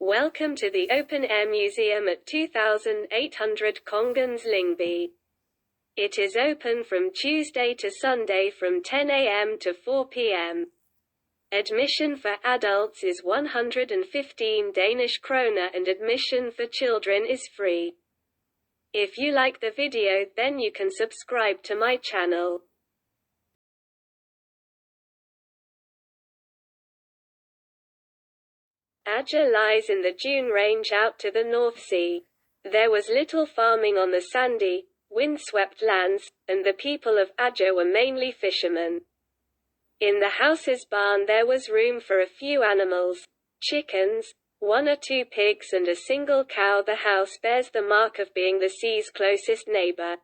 Welcome to the Open Air Museum at 2800 Kongens Lyngby. It is open from Tuesday to Sunday from 10 a.m. to 4 p.m. Admission for adults is 115 Danish kroner and admission for children is free. If you like the video, then you can subscribe to my channel. Ager lies in the Dune Range out to the North Sea. There was little farming on the sandy, windswept lands, and the people of Ager were mainly fishermen. In the house's barn there was room for a few animals, chickens, 1 or 2 pigs and a single cow. The house bears the mark of being the sea's closest neighbor.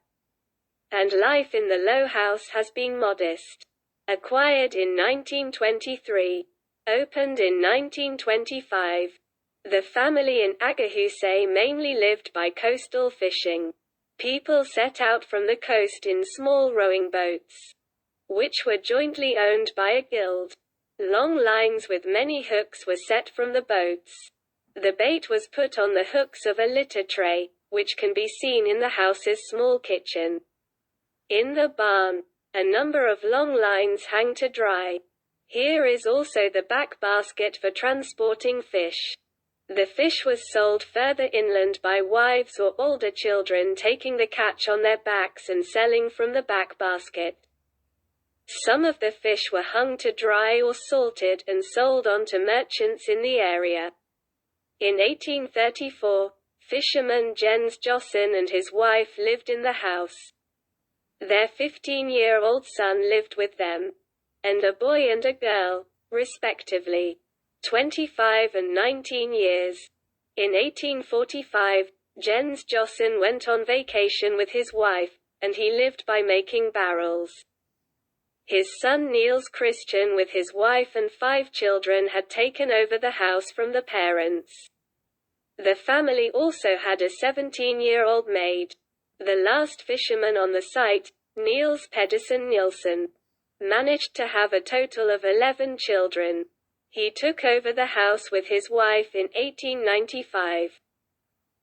And life in the low house has been modest. Acquired in 1923. Opened in 1925. The family in Agerhuset mainly lived by coastal fishing. People set out from the coast in small rowing boats, which were jointly owned by a guild. Long lines with many hooks were set from the boats. The bait was put on the hooks of a litter tray, which can be seen in the house's small kitchen. In the barn, a number of long lines hang to dry. Here is also the back basket for transporting fish. The fish was sold further inland by wives or older children taking the catch on their backs and selling from the back basket. Some of the fish were hung to dry or salted and sold on to merchants in the area. In 1834, fisherman Jens Jossen and his wife lived in the house. Their 15-year-old son lived with them, and a boy and a girl, respectively, 25 and 19 years. In 1845, Jens Jossen went on vacation with his wife, and he lived by making barrels. His son Niels Christian with his wife and 5 children had taken over the house from the parents. The family also had a 17-year-old maid. The last fisherman on the site, Niels Pedersen Nielsen, managed to have a total of 11 children. He took over the house with his wife in 1895.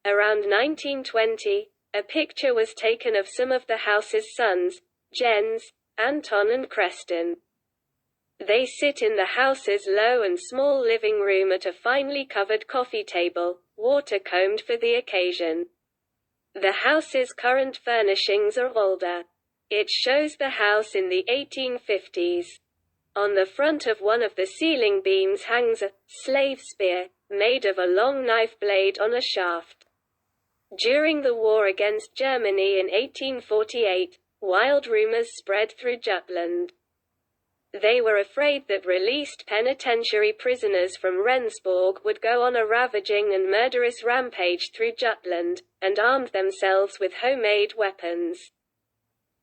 Around 1920, a picture was taken of some of the house's sons, Jens, Anton and Creston. They sit in the house's low and small living room at a finely covered coffee table, water-combed for the occasion. The house's current furnishings are older. It shows the house in the 1850s. On the front of one of the ceiling beams hangs a slave spear, made of a long knife blade on a shaft. During the war against Germany in 1848, wild rumors spread through Jutland. They were afraid that released penitentiary prisoners from Rendsborg would go on a ravaging and murderous rampage through Jutland, and armed themselves with homemade weapons.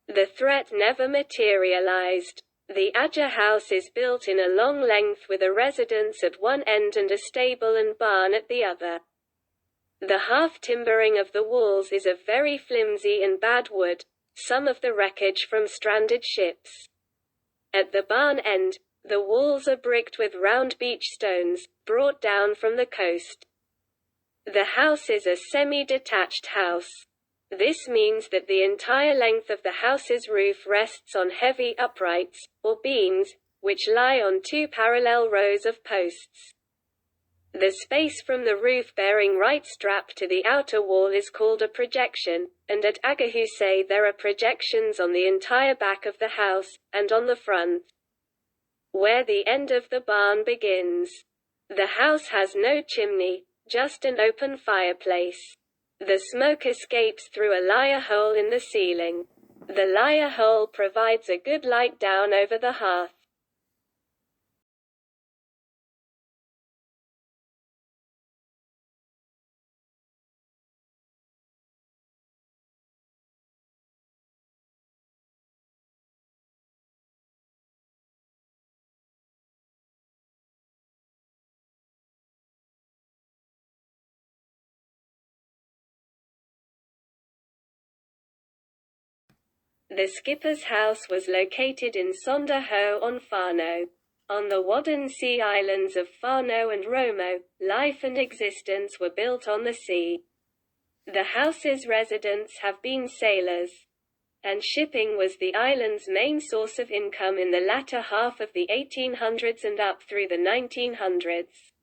The threat never materialized. The Ager house is built in a long length with a residence at one end and a stable and barn at the other. The half-timbering of the walls is of very flimsy and bad wood, some of the wreckage from stranded ships. At the barn end, the walls are bricked with round beach stones, brought down from the coast. The house is a semi-detached house. This means that the entire length of the house's roof rests on heavy uprights, or beams, which lie on 2 parallel rows of posts. The space from the roof-bearing right strap to the outer wall is called a projection, and at Agerhuset there are projections on the entire back of the house, and on the front, where the end of the barn begins. The house has no chimney, just an open fireplace. The smoke escapes through a lyre hole in the ceiling. The lyre hole provides a good light down over the hearth. The skipper's house was located in Sonderho on Farno. On the Wadden Sea islands of Farno and Romo, life and existence were built on the sea. The house's residents have been sailors, and shipping was the island's main source of income in the latter half of the 1800s and up through the 1900s.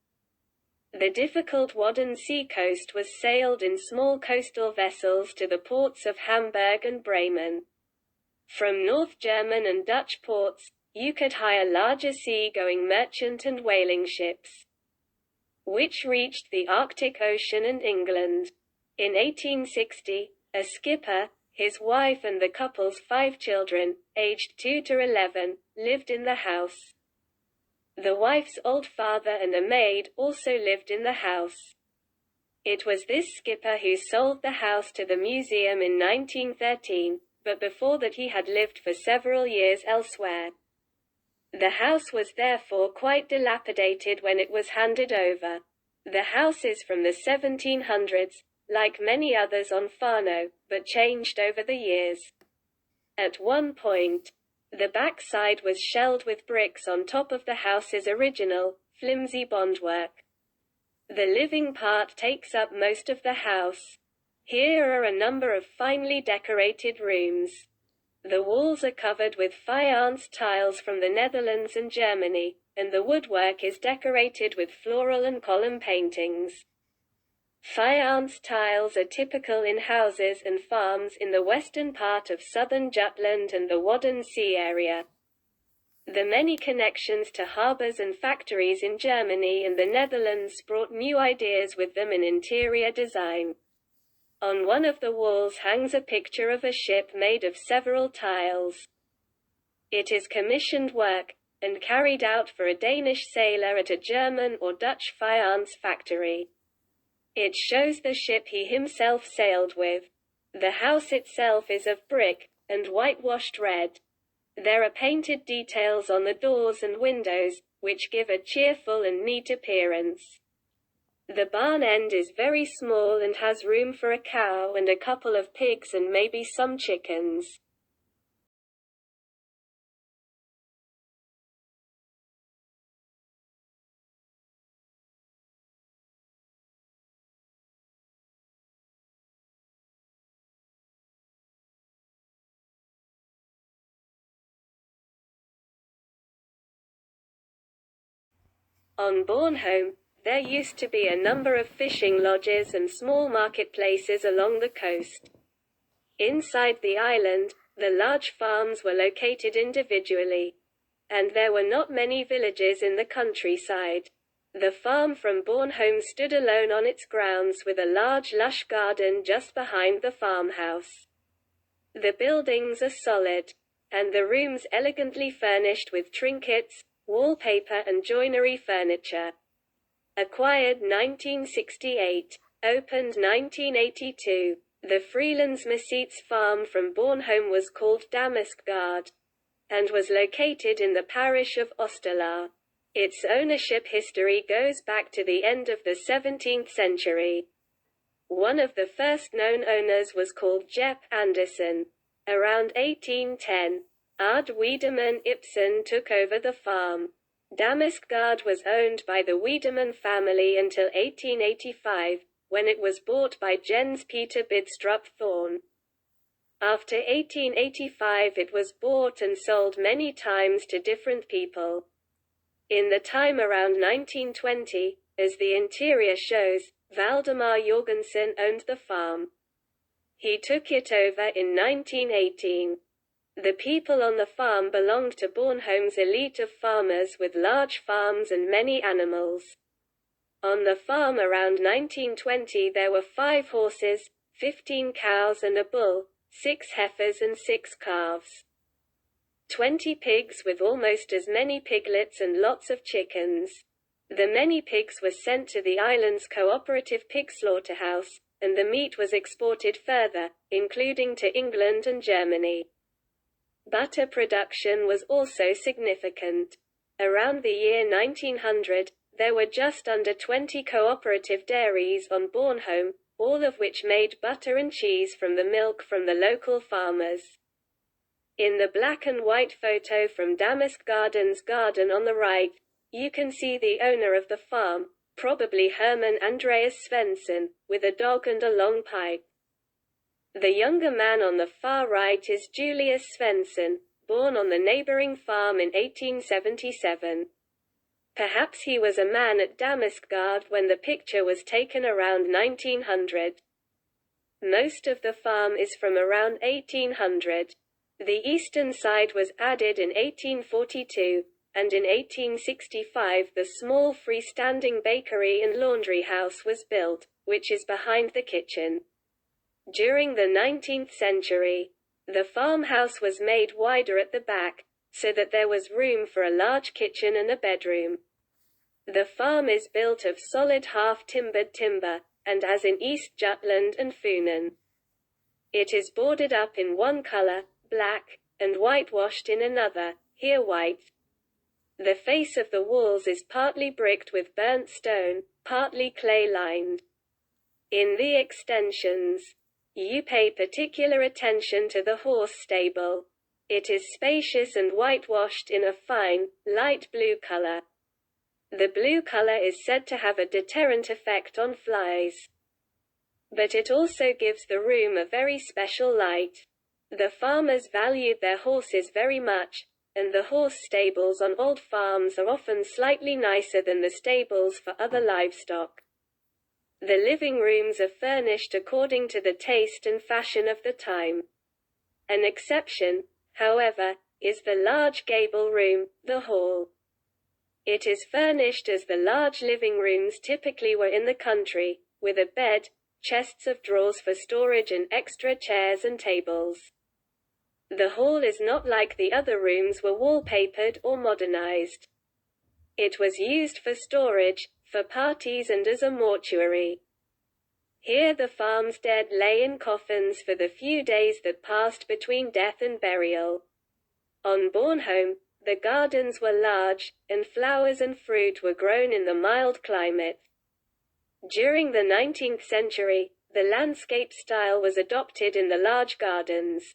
The difficult Wadden Sea coast was sailed in small coastal vessels to the ports of Hamburg and Bremen. From North German and Dutch ports, you could hire larger sea-going merchant and whaling ships, which reached the Arctic Ocean and England. In 1860, a skipper, his wife and the couple's 5 children, aged 2 to 11, lived in the house. The wife's old father and a maid also lived in the house. It was this skipper who sold the house to the museum in 1913, but before that he had lived for several years elsewhere. The house was therefore quite dilapidated when it was handed over. The house is from the 1700s, like many others on Farno, but changed over the years. At one point, the backside was shelled with bricks on top of the house's original, flimsy bondwork. The living part takes up most of the house. Here are a number of finely decorated rooms. The walls are covered with faience tiles from the Netherlands and Germany, and the woodwork is decorated with floral and column paintings. Faience tiles are typical in houses and farms in the western part of southern Jutland and the Wadden Sea area. The many connections to harbours and factories in Germany and the Netherlands brought new ideas with them in interior design. On one of the walls hangs a picture of a ship made of several tiles. It is commissioned work, and carried out for a Danish sailor at a German or Dutch faience factory. It shows the ship he himself sailed with. The house itself is of brick, and whitewashed red. There are painted details on the doors and windows, which give a cheerful and neat appearance. The barn end is very small and has room for a cow and a couple of pigs and maybe some chickens. On Bornholm, there used to be a number of fishing lodges and small marketplaces along the coast. Inside the island, the large farms were located individually, and there were not many villages in the countryside. The farm from Bornholm stood alone on its grounds with a large lush garden just behind the farmhouse. The buildings are solid, and the rooms elegantly furnished with trinkets, wallpaper and joinery furniture. Acquired 1968. Opened 1982. The Frilandsmuseet's farm from Bornholm was called Dameskgård, and was located in the parish of Oosterlaa. Its ownership history goes back to the end of the 17th century. One of the first known owners was called Jep Andersen. Around 1810, Ard Wiedemann Ibsen took over the farm. Dameskgård was owned by the Wiedemann family until 1885, when it was bought by Jens Peter Bidstrup Thorn. After 1885 it was bought and sold many times to different people. In the time around 1920, as the interior shows, Valdemar Jorgensen owned the farm. He took it over in 1918. The people on the farm belonged to Bornholm's elite of farmers with large farms and many animals. On the farm around 1920 there were 5 horses, 15 cows and a bull, 6 heifers and 6 calves. 20 pigs with almost as many piglets and lots of chickens. The many pigs were sent to the island's cooperative pig slaughterhouse, and the meat was exported further, including to England and Germany. Butter production was also significant. Around the year 1900, there were just under 20 cooperative dairies on Bornholm, all of which made butter and cheese from the milk from the local farmers. In the black and white photo from Damask Gardens garden on the right, you can see the owner of the farm, probably Herman Andreas Svensson, with a dog and a long pipe. The younger man on the far right is Julius Svensson, born on the neighboring farm in 1877. Perhaps he was a man at Damaskgard when the picture was taken around 1900. Most of the farm is from around 1800. The eastern side was added in 1842, and in 1865 the small freestanding bakery and laundry house was built, which is behind the kitchen. During the 19th century, the farmhouse was made wider at the back, so that there was room for a large kitchen and a bedroom. The farm is built of solid half-timbered timber, and as in East Jutland and Funen. It is boarded up in one color, black, and whitewashed in another, here white. The face of the walls is partly bricked with burnt stone, partly clay-lined. In the extensions, you pay particular attention to the horse stable. It is spacious and whitewashed in a fine, light blue color. The blue color is said to have a deterrent effect on flies. But it also gives the room a very special light. The farmers valued their horses very much, and the horse stables on old farms are often slightly nicer than the stables for other livestock. The living rooms are furnished according to the taste and fashion of the time. An exception, however, is the large gable room, the hall. It is furnished as the large living rooms typically were in the country, with a bed, chests of drawers for storage and extra chairs and tables. The hall is not like the other rooms were wallpapered or modernized. It was used for storage, for parties and as a mortuary. Here the farm's dead lay in coffins for the few days that passed between death and burial. On Bornholm, the gardens were large, and flowers and fruit were grown in the mild climate. During the 19th century, the landscape style was adopted in the large gardens.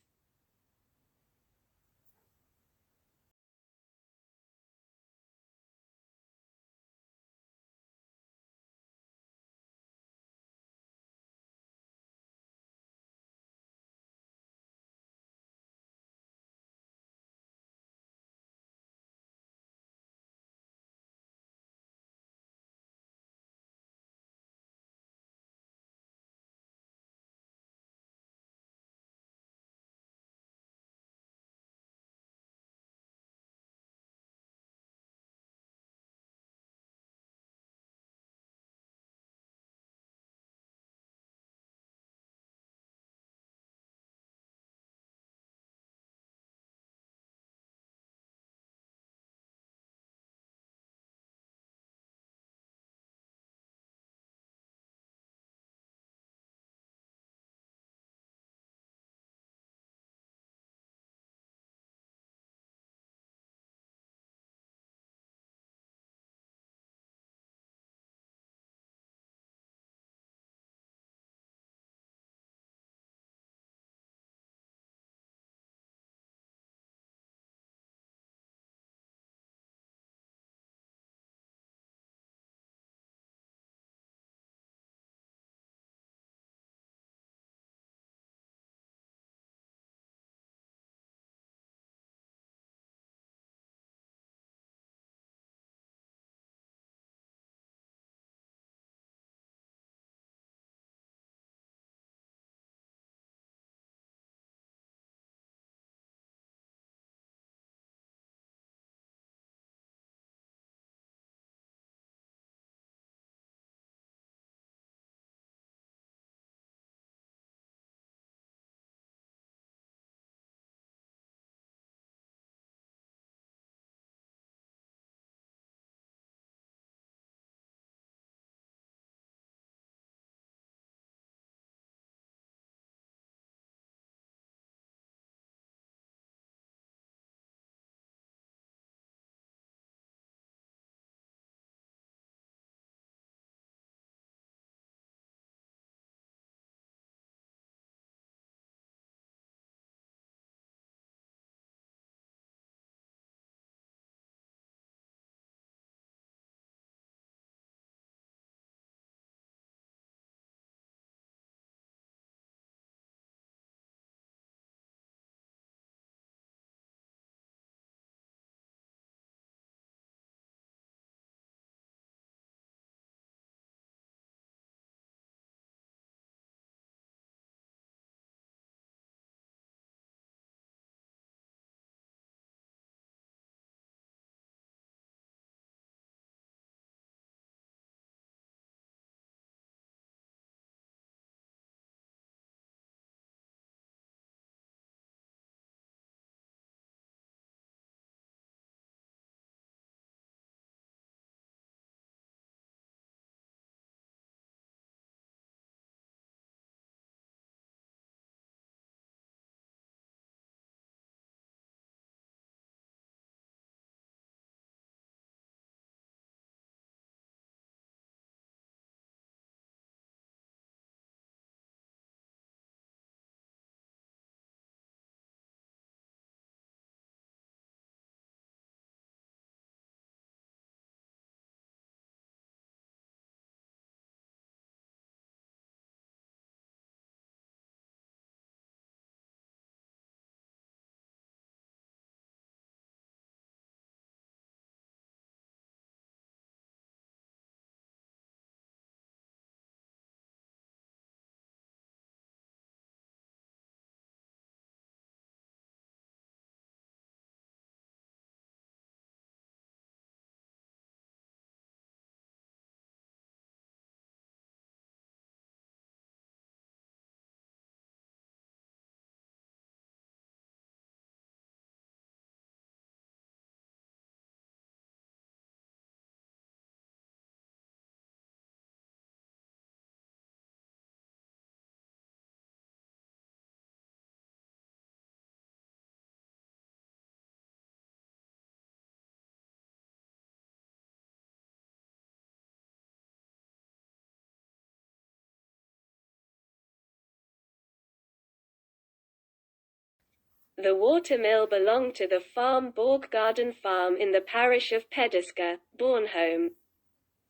The watermill belonged to the farm Borggarden Farm in the parish of Pedersker, Bornholm.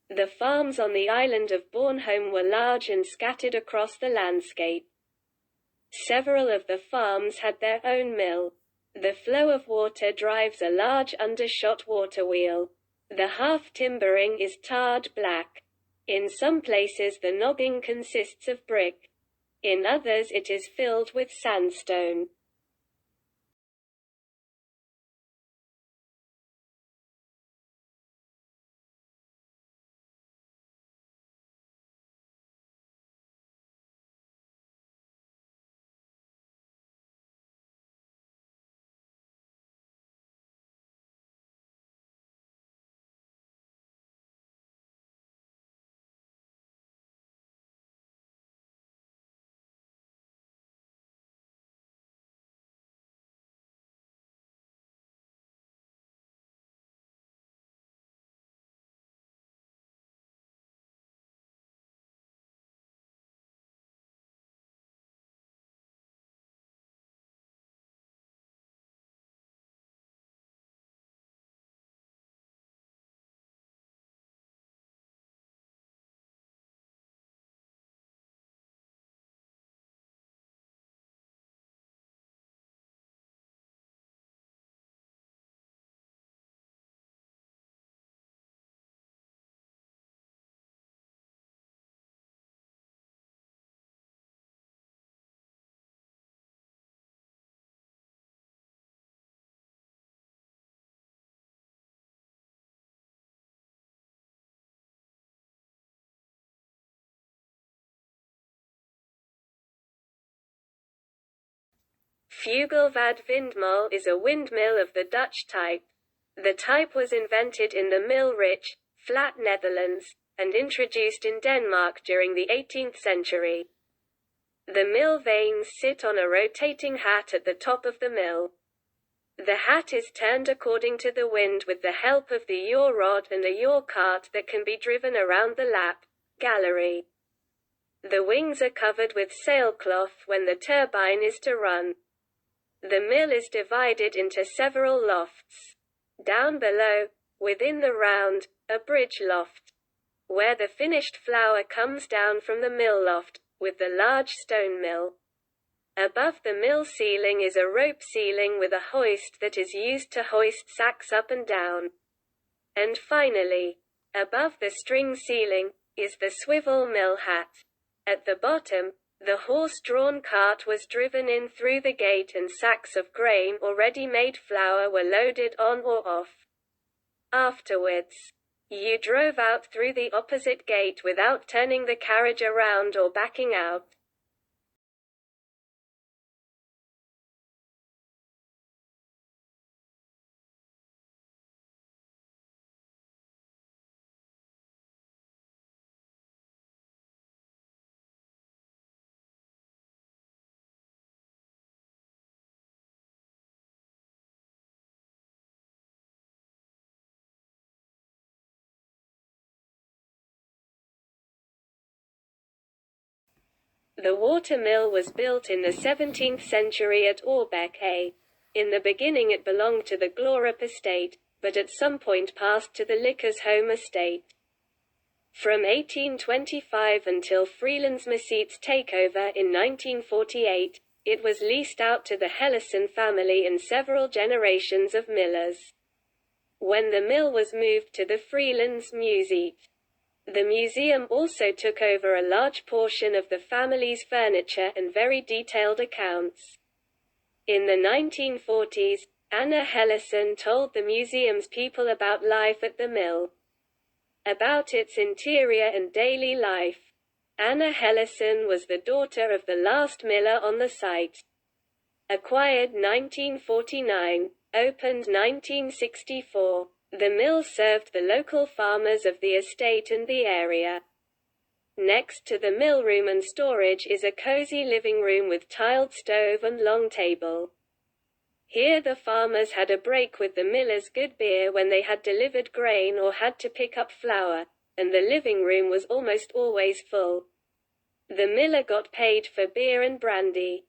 The farms on the island of Bornholm were large and scattered across the landscape. Several of the farms had their own mill. The flow of water drives a large undershot water wheel. The half-timbering is tarred black. In some places the nogging consists of brick. In others it is filled with sandstone. Fugelvad windmill is a windmill of the Dutch type. The type was invented in the mill-rich, flat Netherlands, and introduced in Denmark during the 18th century. The mill vanes sit on a rotating hat at the top of the mill. The hat is turned according to the wind with the help of the yaw rod and a yaw cart that can be driven around the lap, gallery. The wings are covered with sailcloth when the turbine is to run. The mill is divided into several lofts. Down below, within the round, a bridge loft, where the finished flour comes down from the mill loft, with the large stone mill. Above the mill ceiling is a rope ceiling with a hoist that is used to hoist sacks up and down. And finally, above the string ceiling, is the swivel mill hat. At the bottom, the horse-drawn cart was driven in through the gate and sacks of grain or ready-made flour were loaded on or off. Afterwards, you drove out through the opposite gate without turning the carriage around or backing out. The watermill was built in the 17th century at Årbæk. In the beginning it belonged to the Glorup estate, but at some point passed to the Lyckersholm estate. From 1825 until Frilandsmuseet's takeover in 1948, it was leased out to the Helleson family and several generations of millers. When the mill was moved to the Frilandsmuseet, the museum also took over a large portion of the family's furniture and very detailed accounts. In the 1940s, Anna Helleson told the museum's people about life at the mill. About its interior and daily life. Anna Helleson was the daughter of the last miller on the site. Acquired 1949, opened 1964. The mill served the local farmers of the estate and the area. Next to the mill room and storage is a cozy living room with tiled stove and long table. Here the farmers had a break with the miller's good beer when they had delivered grain or had to pick up flour, and the living room was almost always full. The miller got paid for beer and brandy.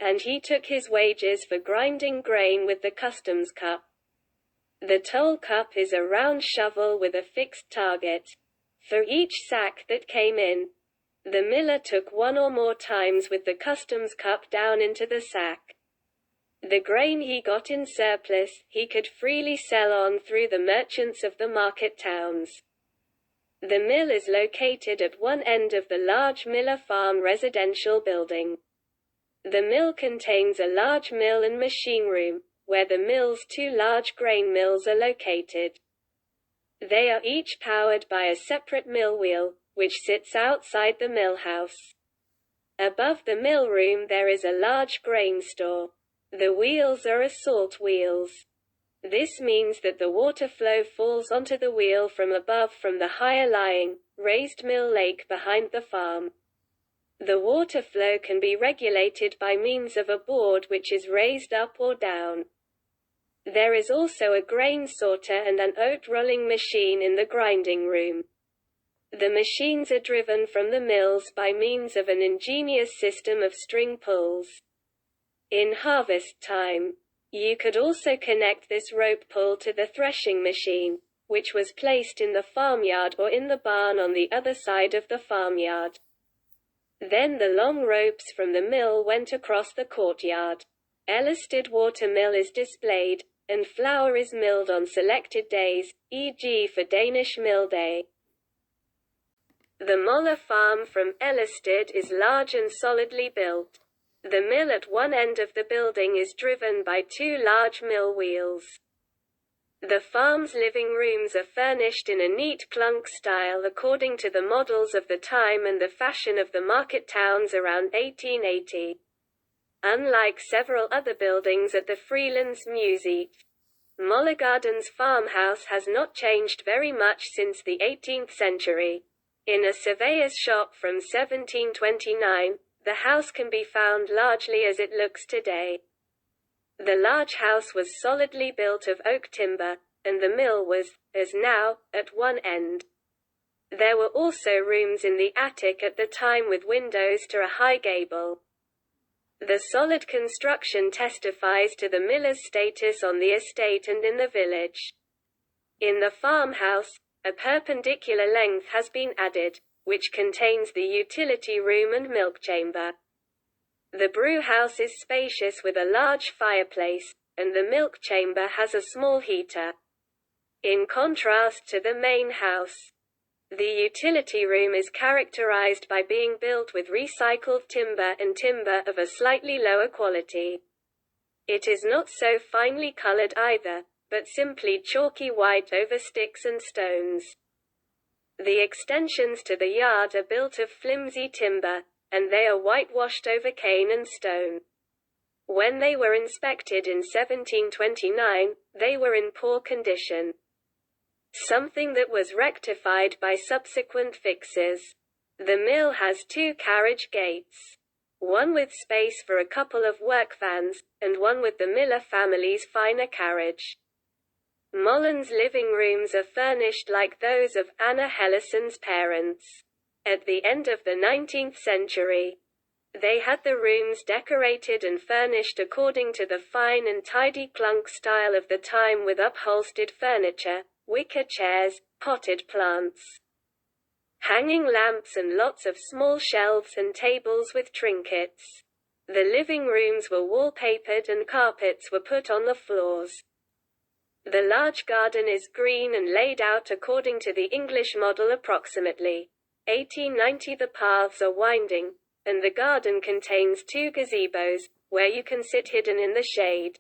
and he took his wages for grinding grain with the customs cup. The toll cup is a round shovel with a fixed target. For each sack that came in, the miller took one or more times with the customs cup down into the sack. The grain he got in surplus, he could freely sell on through the merchants of the market towns. The mill is located at one end of the large Miller Farm residential building. The mill contains a large mill and machine room, where the mill's two large grain mills are located. They are each powered by a separate mill wheel, which sits outside the mill house. Above the mill room there is a large grain store. The wheels are assault wheels. This means that the water flow falls onto the wheel from above from the higher-lying, raised mill lake behind the farm. The water flow can be regulated by means of a board which is raised up or down. There is also a grain sorter and an oat rolling machine in the grinding room. The machines are driven from the mills by means of an ingenious system of string pulls. In harvest time, you could also connect this rope pull to the threshing machine, which was placed in the farmyard or in the barn on the other side of the farmyard. Then the long ropes from the mill went across the courtyard. Ellisted water mill is displayed, and flour is milled on selected days, e.g. for Danish Mill Day. The Moller farm from Ellisted is large and solidly built. The mill at one end of the building is driven by two large mill wheels. The farm's living rooms are furnished in a neat clunk style according to the models of the time and the fashion of the market towns around 1880. Unlike several other buildings at the Frilandsmuseet, Mollegarden's farmhouse has not changed very much since the 18th century. In a surveyor's shop from 1729, the house can be found largely as it looks today. The large house was solidly built of oak timber, and the mill was, as now, at one end. There were also rooms in the attic at the time with windows to a high gable. The solid construction testifies to the miller's status on the estate and in the village. In the farmhouse, a perpendicular length has been added, which contains the utility room and milk chamber. The brew house is spacious with a large fireplace, and the milk chamber has a small heater. In contrast to the main house, the utility room is characterized by being built with recycled timber and timber of a slightly lower quality. It is not so finely colored either, but simply chalky white over sticks and stones. The extensions to the yard are built of flimsy timber, and they are whitewashed over cane and stone. When they were inspected in 1729, they were in poor condition. Something that was rectified by subsequent fixes. The mill has two carriage gates. One with space for a couple of work vans, and one with the Miller family's finer carriage. Mollen's living rooms are furnished like those of Anna Hellison's parents. At the end of the 19th century, they had the rooms decorated and furnished according to the fine and tidy clunk style of the time with upholstered furniture, wicker chairs, potted plants, hanging lamps and lots of small shelves and tables with trinkets. The living rooms were wallpapered and carpets were put on the floors. The large garden is green and laid out according to the English model approximately 1890. The paths are winding, and the garden contains two gazebos, where you can sit hidden in the shade.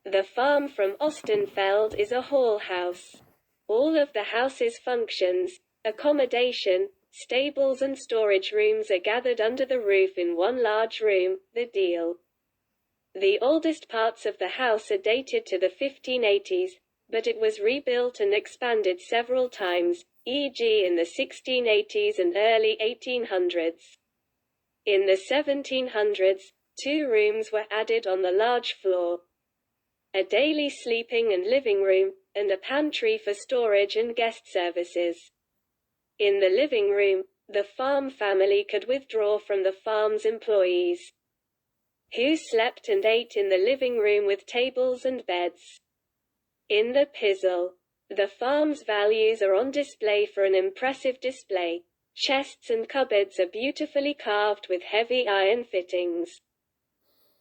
The farm from Ostenfeld is a hall house. All of the house's functions, accommodation, stables and storage rooms are gathered under the roof in one large room, the deal. The oldest parts of the house are dated to the 1580s, but it was rebuilt and expanded several times, e.g. in the 1680s and early 1800s. In the 1700s, 2 rooms were added on the large floor. A daily sleeping and living room, and a pantry for storage and guest services. In the living room, the farm family could withdraw from the farm's employees, who slept and ate in the living room with tables and beds. In the pizzle, the farm's values are on display for an impressive display. Chests and cupboards are beautifully carved with heavy iron fittings.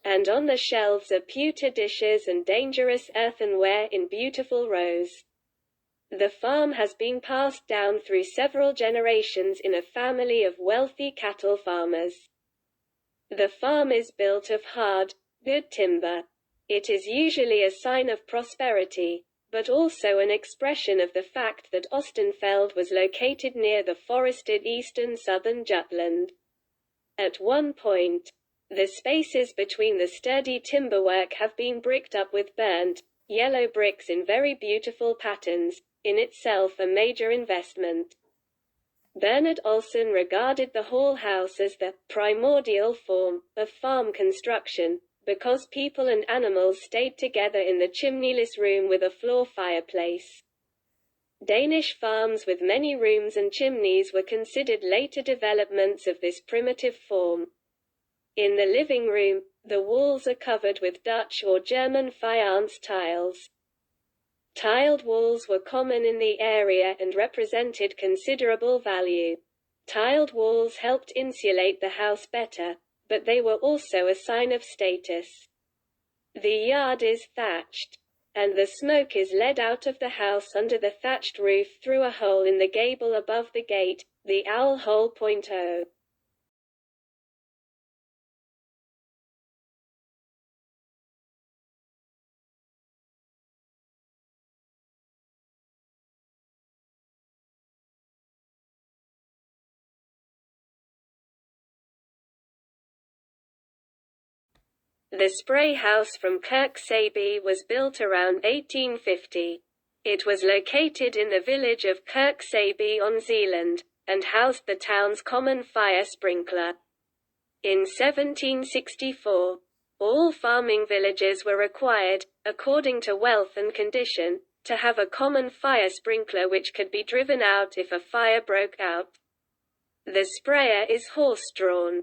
And on the shelves are pewter dishes and dangerous earthenware in beautiful rows. The farm has been passed down through several generations in a family of wealthy cattle farmers. The farm is built of hard, good timber. It is usually a sign of prosperity, but also an expression of the fact that Ostenfeld was located near the forested eastern southern Jutland. At one point, the spaces between the sturdy timberwork have been bricked up with burnt, yellow bricks in very beautiful patterns, in itself a major investment. Bernard Olsen regarded the hall house as the primordial form of farm construction, because people and animals stayed together in the chimneyless room with a floor fireplace. Danish farms with many rooms and chimneys were considered later developments of this primitive form. In the living room, the walls are covered with Dutch or German faience tiles. Tiled walls were common in the area and represented considerable value. Tiled walls helped insulate the house better, but they were also a sign of status. The yard is thatched, and the smoke is led out of the house under the thatched roof through a hole in the gable above the gate, the owl hole. The spray house from Kirksabie was built around 1850. It was located in the village of Kirksabie on Zealand, and housed the town's common fire sprinkler. In 1764, all farming villages were required, according to wealth and condition, to have a common fire sprinkler which could be driven out if a fire broke out. The sprayer is horse-drawn,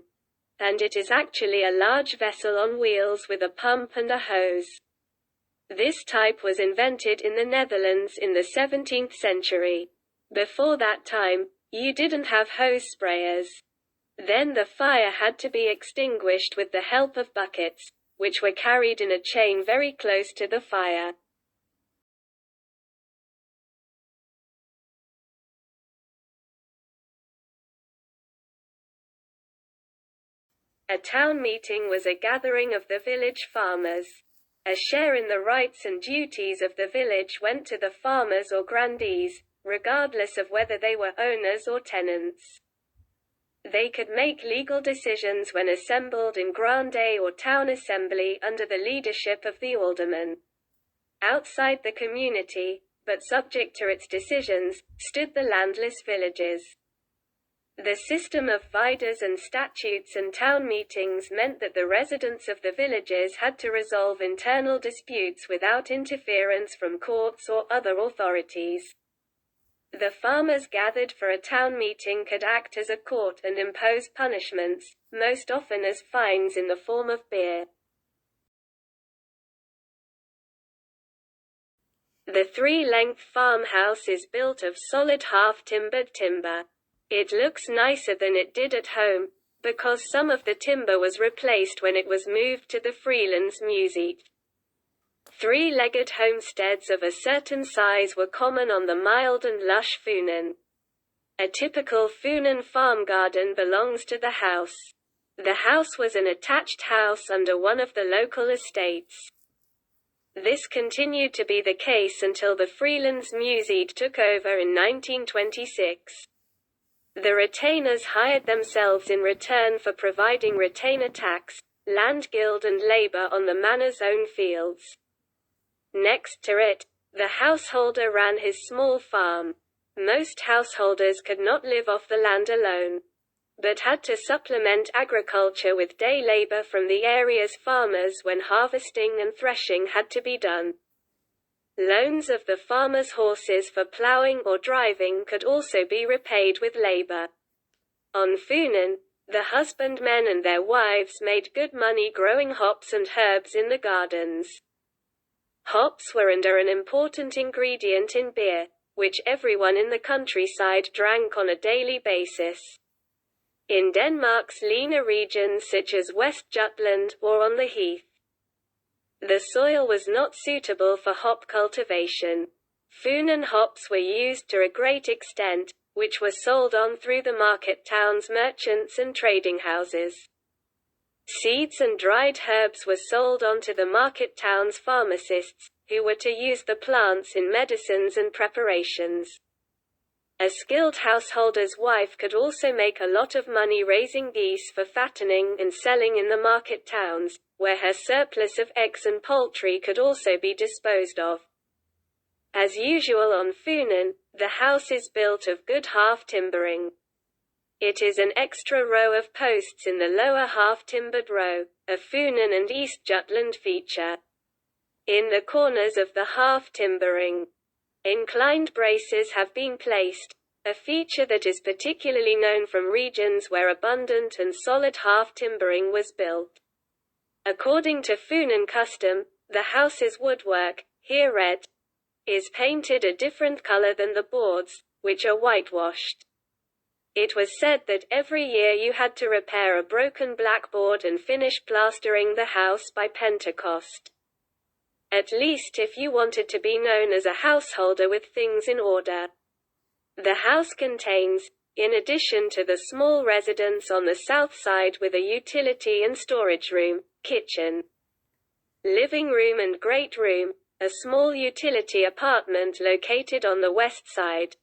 and it is actually a large vessel on wheels with a pump and a hose. This type was invented in the Netherlands in the 17th century. Before that time, you didn't have hose sprayers. Then the fire had to be extinguished with the help of buckets, which were carried in a chain very close to the fire. A town meeting was a gathering of the village farmers. A share in the rights and duties of the village went to the farmers or grandees, regardless of whether they were owners or tenants. They could make legal decisions when assembled in grande or town assembly under the leadership of the alderman. Outside the community, but subject to its decisions, stood the landless villages. The system of vidas and statutes and town meetings meant that the residents of the villages had to resolve internal disputes without interference from courts or other authorities. The farmers gathered for a town meeting could act as a court and impose punishments, most often as fines in the form of beer. The 3-length farmhouse is built of solid half-timbered timber. It looks nicer than it did at home, because some of the timber was replaced when it was moved to the Frilandsmuseet. 3-legged homesteads of a certain size were common on the mild and lush Funen. A typical Funen farm garden belongs to the house. The house was an attached house under one of the local estates. This continued to be the case until the Frilandsmuseet took over in 1926. The retainers hired themselves in return for providing retainer tax, land guild and labor on the manor's own fields. Next to it, the householder ran his small farm. Most householders could not live off the land alone, but had to supplement agriculture with day labor from the area's farmers when harvesting and threshing had to be done. Loans of the farmers' horses for plowing or driving could also be repaid with labor. On Funen, the husbandmen and their wives made good money growing hops and herbs in the gardens. Hops were an important ingredient in beer, which everyone in the countryside drank on a daily basis. In Denmark's leaner regions such as West Jutland or on the heath, the soil was not suitable for hop cultivation. Funen hops were used to a great extent, which were sold on through the market towns' merchants and trading houses. Seeds and dried herbs were sold on to the market towns' pharmacists, who were to use the plants in medicines and preparations. A skilled householder's wife could also make a lot of money raising geese for fattening and selling in the market towns, where her surplus of eggs and poultry could also be disposed of. As usual on Funen, the house is built of good half-timbering. It is an extra row of posts in the lower half-timbered row, a Funen and East Jutland feature. In the corners of the half-timbering, inclined braces have been placed, a feature that is particularly known from regions where abundant and solid half-timbering was built. According to Funen custom, the house's woodwork, here red, is painted a different color than the boards, which are whitewashed. It was said that every year you had to repair a broken blackboard and finish plastering the house by Pentecost. At least if you wanted to be known as a householder with things in order. The house contains, in addition to the small residence on the south side with a utility and storage room, kitchen, living room and great room, a small utility apartment located on the west side.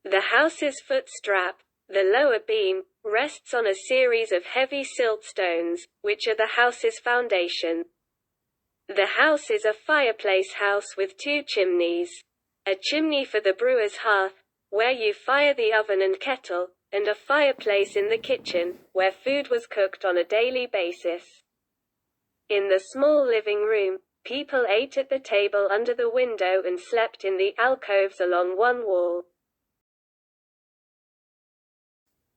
The house's foot strap, the lower beam, rests on a series of heavy silt stones, which are the house's foundation. The house is a fireplace house with two chimneys. A chimney for the brewer's hearth, where you fire the oven and kettle, and a fireplace in the kitchen, where food was cooked on a daily basis. In the small living room, people ate at the table under the window and slept in the alcoves along one wall.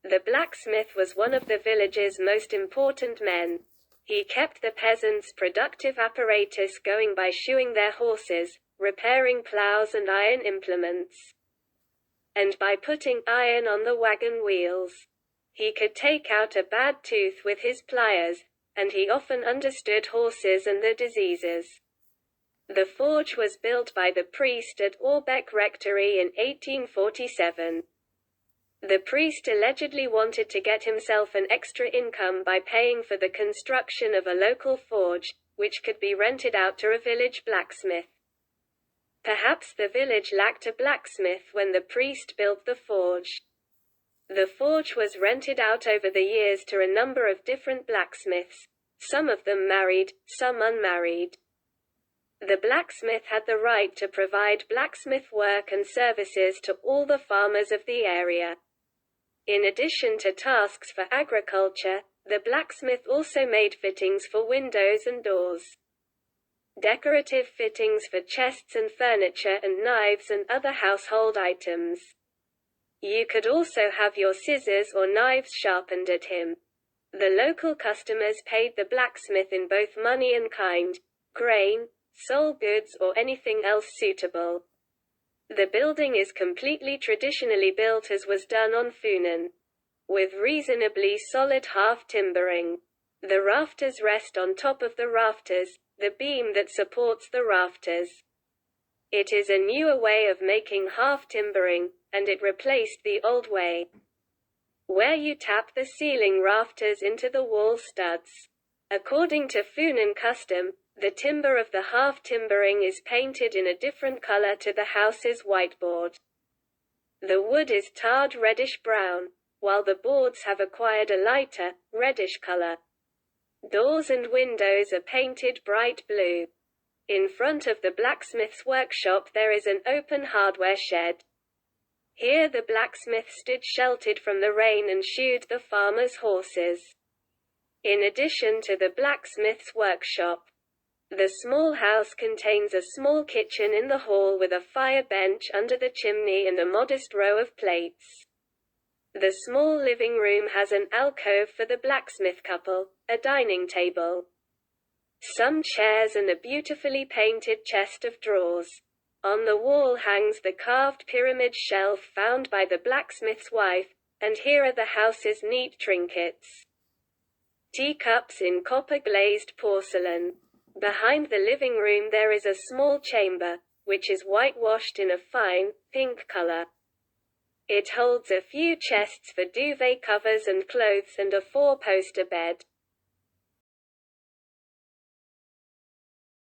The blacksmith was one of the village's most important men. He kept the peasants' productive apparatus going by shoeing their horses, repairing plows and iron implements, and by putting iron on the wagon wheels. He could take out a bad tooth with his pliers, and he often understood horses and their diseases. The forge was built by the priest at Orbeck Rectory in 1847. The priest allegedly wanted to get himself an extra income by paying for the construction of a local forge, which could be rented out to a village blacksmith. Perhaps the village lacked a blacksmith when the priest built the forge. The forge was rented out over the years to a number of different blacksmiths, some of them married, some unmarried. The blacksmith had the right to provide blacksmith work and services to all the farmers of the area. In addition to tasks for agriculture, the blacksmith also made fittings for windows and doors, decorative fittings for chests and furniture and knives and other household items. You could also have your scissors or knives sharpened at him. The local customers paid the blacksmith in both money and kind, grain, sold goods or anything else suitable. The building is completely traditionally built as was done on Funen, with reasonably solid half-timbering. The rafters rest on top of the rafters, the beam that supports the rafters. It is a newer way of making half-timbering, and it replaced the old way, where you tap the ceiling rafters into the wall studs. According to Funen custom, The timber of the half-timbering is painted in a different color to the house's whiteboard. The wood is tarred reddish-brown, while the boards have acquired a lighter, reddish color. Doors and windows are painted bright blue. In front of the blacksmith's workshop there is an open hardware shed. Here the blacksmith stood sheltered from the rain and shoed the farmer's horses. In addition to the blacksmith's workshop, the small house contains a small kitchen in the hall with a fire bench under the chimney and a modest row of plates. The small living room has an alcove for the blacksmith couple, a dining table, some chairs and a beautifully painted chest of drawers. On the wall hangs the carved pyramid shelf found by the blacksmith's wife, and here are the house's neat trinkets. Teacups in copper-glazed porcelain. Behind the living room there is a small chamber, which is whitewashed in a fine, pink color. It holds a few chests for duvet covers and clothes and a four-poster bed.